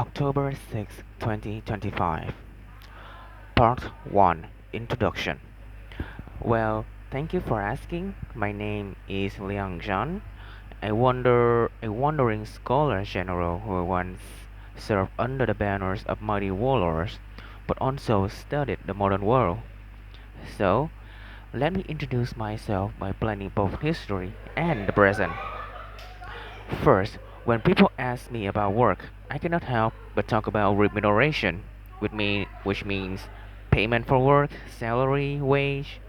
October 6, 2025. Part 1. Introduction. Well, thank you for asking. My name is Liang Zhan, a wandering scholar general who once served under the banners of mighty warlords, but also studied the modern world. So, let me introduce myself by blending both history and the present. First, when people ask me about work, I cannot help but talk about remuneration, which means payment for work, salary, wage.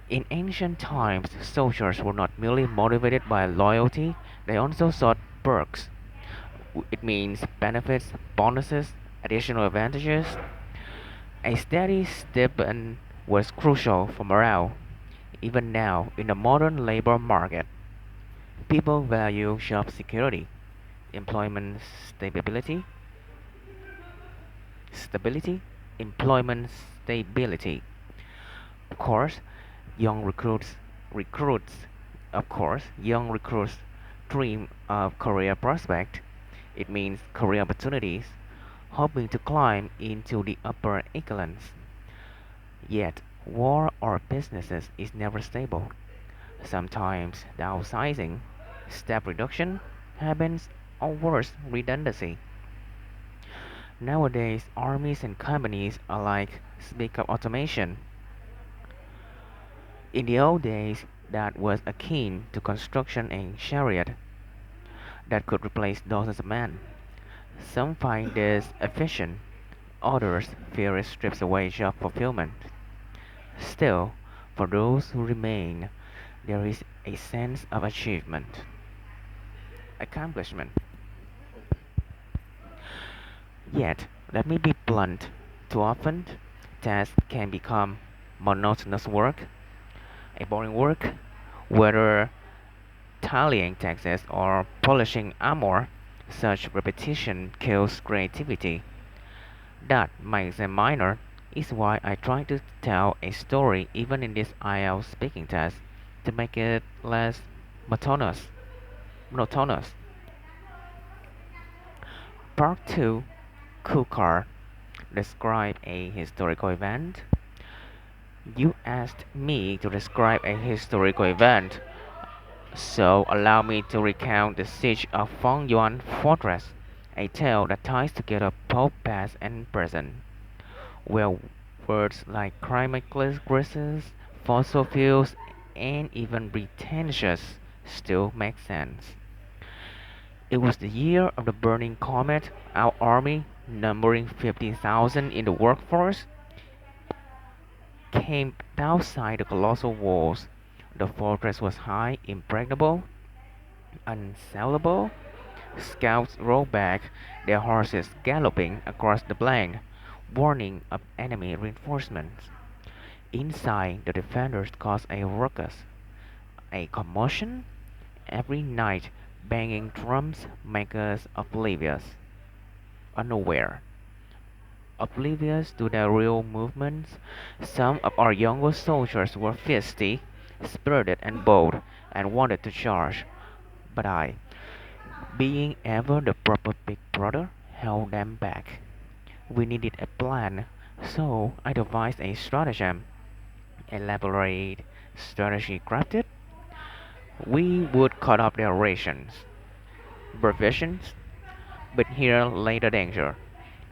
In ancient times, soldiers were not merely motivated by loyalty, they also sought perks. It means benefits, bonuses, additional advantages. A steady stipend was crucial for morale. Even now, in the modern labor market, people value job security, employment stability, stability, employment stability. Of course, young recruits, young recruits dream of career prospect. It means career opportunities, hoping to climb into the upper echelons. Yet, war or businesses is never stable. Sometimes downsizing, step reduction, happens, or worse, redundancy. Nowadays, armies and companies alike speak of automation. In the old days, that was akin to construction a chariot that could replace dozens of men. Some find this efficient, others fear it strips away job fulfillment. Still, for those who remain, there is a sense of achievement, accomplishment. Yet, let me be blunt, too often, tasks can become monotonous work, a boring work, whether tallying taxes or polishing armor. Such repetition kills creativity. That, my examiner, is why I try to tell a story even in this IELTS speaking test to make it less monotonous. monotonous. Part 2. Cool card. Describe a historical event. You asked me to describe a historical event, so allow me to recount the siege of Fengyuan Fortress, a tale that ties together both past and present, where words like climate crisis, fossil fuels, and even pretentious still make sense. It was the year of the burning comet. Our army, numbering 15,000 in the workforce, camped outside the colossal walls. The fortress was high, impregnable, unassailable. Scouts rode back, their horses galloping across the plain, warning of enemy reinforcements. Inside, the defenders caused a ruckus, a commotion. Every night, banging drums make us unaware, oblivious to their real movements. Some of our younger soldiers were feisty, spirited, and bold, and wanted to charge, but I, being ever the proper big brother, held them back. We needed a plan, so I devised a stratagem. Elaborate strategy crafted. We would cut off their rations, provisions, but here lay the danger.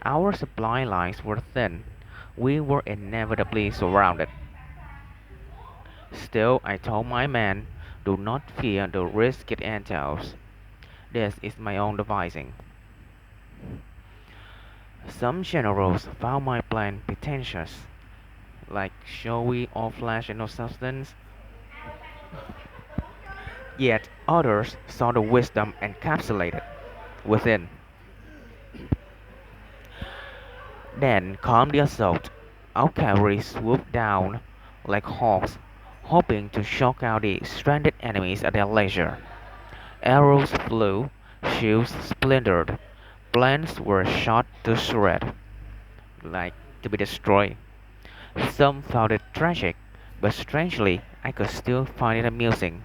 Our supply lines were thin. We were inevitably surrounded. Still, I told my men, do not fear the risk it entails. This is my own devising. Some generals found my plan pretentious, like showy or flash and no substance, yet others saw the wisdom encapsulated within. Then came the assault. Our cavalry swooped down like hawks, hoping to shock out the stranded enemies at their leisure. Arrows flew, shields splintered, plans were shot to shreds, like to be destroyed. Some found it tragic, but strangely I could still find it amusing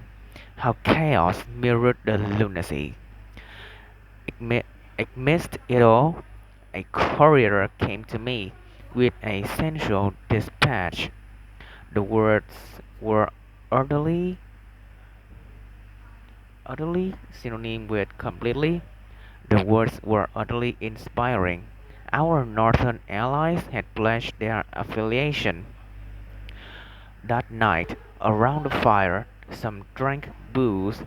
how chaos mirrored the lunacy. Amidst it all, a courier came to me with a sensual dispatch. The words were utterly, utterly synonym with completely. The words were utterly inspiring. Our northern allies had pledged their affiliation. That night, around the fire, some drank booze,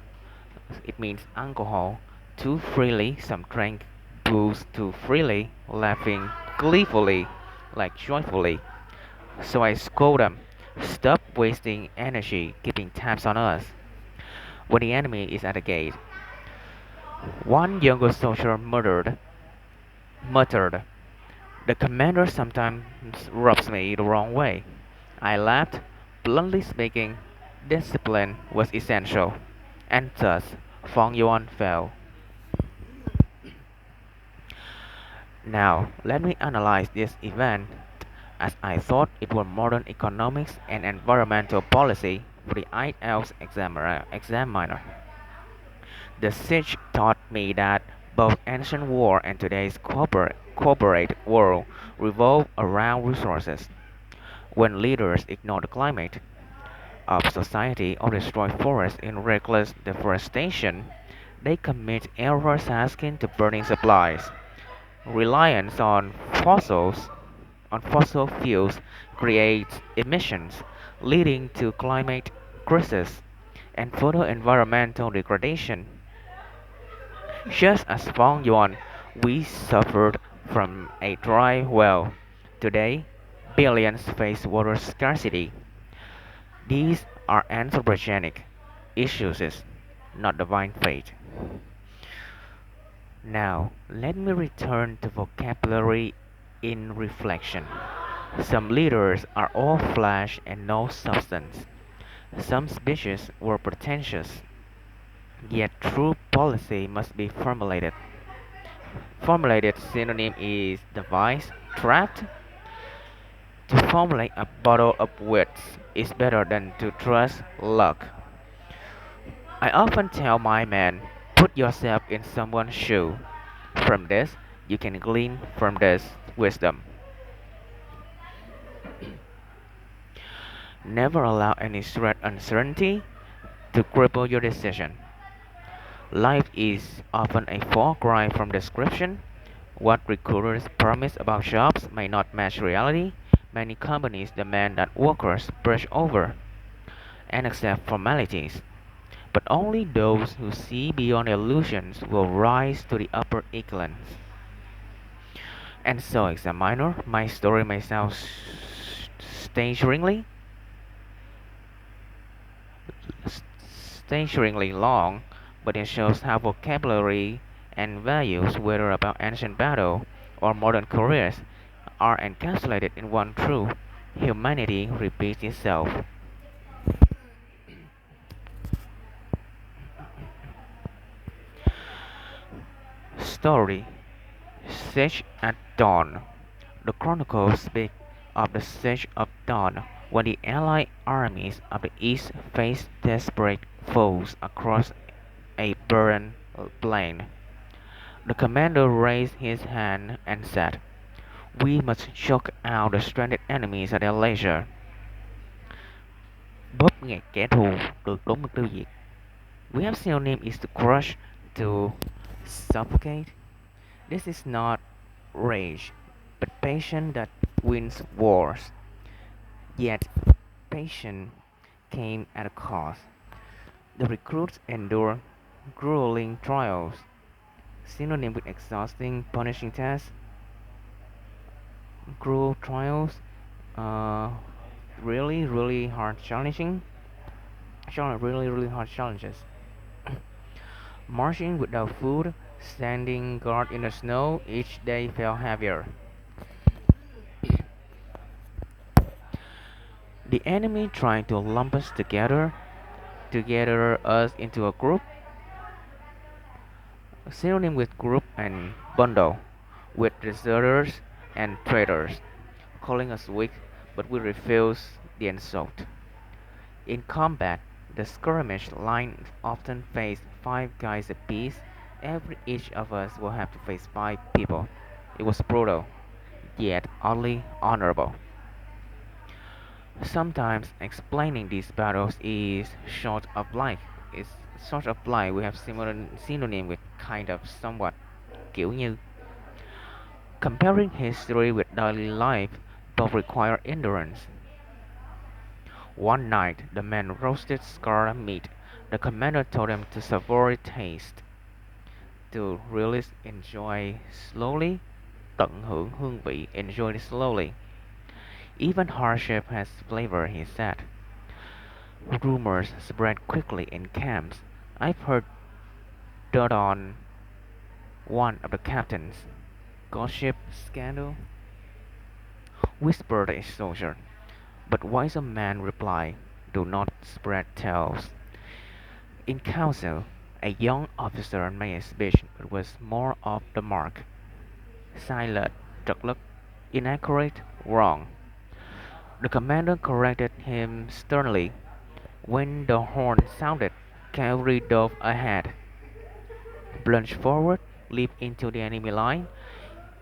it means alcohol, too freely, some drank booze too freely, laughing gleefully, like joyfully. So I scold them, stop wasting energy keeping tabs on us when the enemy is at the gate. One younger soldier muttered, the commander sometimes rubs me the wrong way. I laughed, bluntly speaking, discipline was essential, and thus Fong Yuan fell. Now, let me analyze this event as I thought it were modern economics and environmental policy for the ielts examiner. The siege taught me that both ancient war and today's corporate world revolve around resources. When leaders ignore the climate of society or destroy forests in reckless deforestation, they commit errors asking to burning supplies. Reliance on fossil fuels creates emissions, leading to climate crisis and further environmental degradation. Just as Fong Yuan, we suffered from a dry well. Today, billions face water scarcity. These are anthropogenic issues, not divine fate. Now, let me return to vocabulary in reflection. Some leaders are all flesh and no substance. Some speeches were pretentious, yet true policy must be formulated. Formulated synonym is device, trapped. To formulate a bottle of wits is better than to trust luck. I often tell my men, put yourself in someone's shoe. From this, you can glean from this wisdom. Never allow any threat uncertainty to cripple your decision. Life is often a far cry from description. What recruiters promise about jobs may not match reality. Many companies demand that workers brush over and accept formalities, but only those who see beyond illusions will rise to the upper echelons. And so, examiner, my story may sound staggeringly, staggeringly long, but it shows how vocabulary and values, whether about ancient battle or modern careers, are encapsulated in one truth: humanity repeats itself. Story: Siege at Dawn. The chronicles speak of the siege of Dawn, when the allied armies of the east faced desperate foes across a barren plain. The commander raised his hand and said, we must choke out the stranded enemies at their leisure. Bóp nghẹt kẻ thù, tuyệt đối mục tiêu diệt. We have synonym is to crush, to suffocate. This is not rage, but patience that wins wars. Yet, patience came at a cost. The recruits endure grueling trials, synonym with exhausting, punishing tests, cruel trials, uh, really hard challenging, really hard challenges. Marching without food, standing guard in the snow, each day felt heavier. The enemy tried to lump us to gather us into a group, synonym with group and bundle, with deserters and traitors, calling us weak, but we refused the insult. In combat, the skirmish line often faced 5 guys apiece, each of us will have to face 5 people. It was brutal, yet oddly honorable. Sometimes explaining these battles is short of life. Is short of life. We have similar synonym with kind of somewhat kiểu như. Comparing history with daily life both require endurance. One night, the men roasted scar meat. The commander told them to savor its taste, to really enjoy slowly, tận hưởng hương vị, enjoy it slowly. Even hardship has flavor, he said. Rumors spread quickly in camps. I've heard dirt on one of the captains. Gossip scandal? Whispered a soldier. But wiser man replied, do not spread tales. In council, a young officer made a speech that was more off the mark. Silent, trật lất, inaccurate, wrong. The commander corrected him sternly. When the horn sounded, cavalry dove ahead, plunged forward, leaped into the enemy line,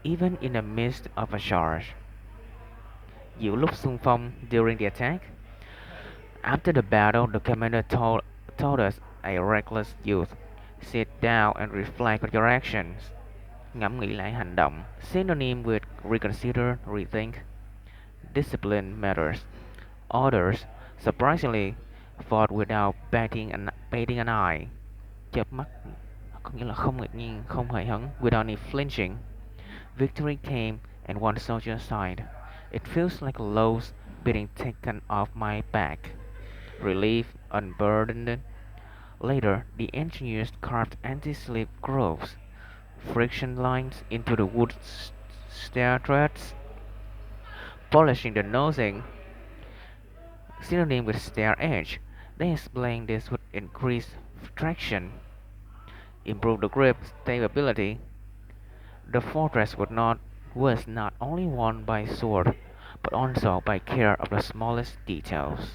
even in the midst of a charge. Giữa lúc xung phong during the attack, after the battle, the commander told us, a reckless youth, sit down and reflect on your actions. Ngẫm nghĩ lại hành động. Synonym with reconsider, rethink. Discipline matters. Others, surprisingly, fought without batting an eye. Chớp mắt có nghĩa là không ngạc nhiên, không hề hấn. Without any flinching. Victory came and one soldier sighed. It feels like a load being taken off my back. Relief unburdened. Later, the engineers carved anti-slip grooves, friction lines into the wood stair treads, polishing the nosing, synonym with stair edge. They explained this would increase traction, improve the grip stability. The fortress was not only won by sword, but also by care of the smallest details.